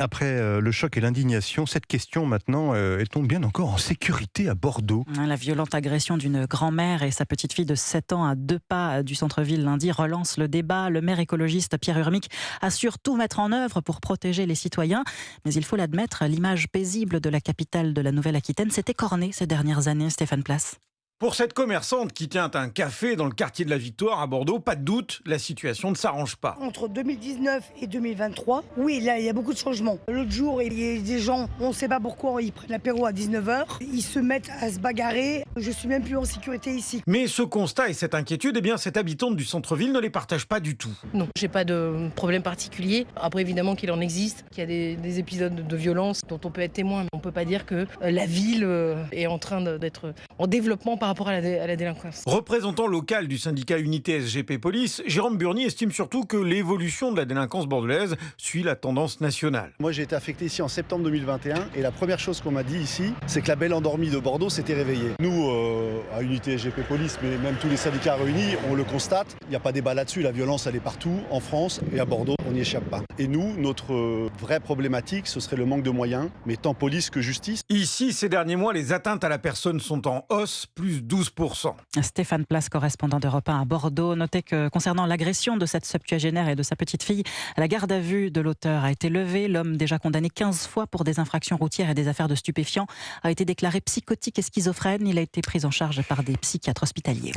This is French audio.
Après le choc et l'indignation, cette question maintenant, est-on bien encore en sécurité à Bordeaux ? La violente agression d'une grand-mère et sa petite fille de 7 ans à 2 pas du centre-ville lundi relance le débat. Le maire écologiste Pierre Urmic assure tout mettre en œuvre pour protéger les citoyens. Mais il faut l'admettre, l'image paisible de la capitale de la Nouvelle-Aquitaine s'est écornée ces dernières années, Stéphane Place. Pour cette commerçante qui tient un café dans le quartier de la Victoire à Bordeaux, pas de doute, la situation ne s'arrange pas. Entre 2019 et 2023, oui, là, il y a beaucoup de changements. L'autre jour, il y a des gens, on ne sait pas pourquoi, ils prennent l'apéro à 19h, ils se mettent à se bagarrer. Je suis même plus en sécurité ici. Mais ce constat et cette inquiétude, eh bien, cette habitante du centre-ville ne les partage pas du tout. Non, j'ai pas de problème particulier. Après, évidemment qu'il en existe, qu'il y a des épisodes de violence dont on peut être témoin. On ne peut pas dire que la ville est en train d'être en développement par rapport à la délinquance. Représentant local du syndicat Unité SGP Police, Jérôme Burny estime surtout que l'évolution de la délinquance bordelaise suit la tendance nationale. Moi, j'ai été affecté ici en septembre 2021 et la première chose qu'on m'a dit ici, c'est que la belle endormie de Bordeaux s'était réveillée. Nous, à Unité SGP Police, mais même tous les syndicats réunis, on le constate. Il n'y a pas débat là-dessus. La violence, elle est partout, en France et à Bordeaux, on n'y échappe pas. Et nous, notre vraie problématique, ce serait le manque de moyens, mais tant police que justice. Ici, ces derniers mois, les atteintes à la personne sont en hausse, plus 12%. Stéphane Place, correspondant d'Europe 1 à Bordeaux. Notez que concernant l'agression de cette septuagénaire et de sa petite fille, la garde à vue de l'auteur a été levée. L'homme, déjà condamné 15 fois pour des infractions routières et des affaires de stupéfiants, a été déclaré psychotique et schizophrène. Il a été pris en charge par des psychiatres hospitaliers.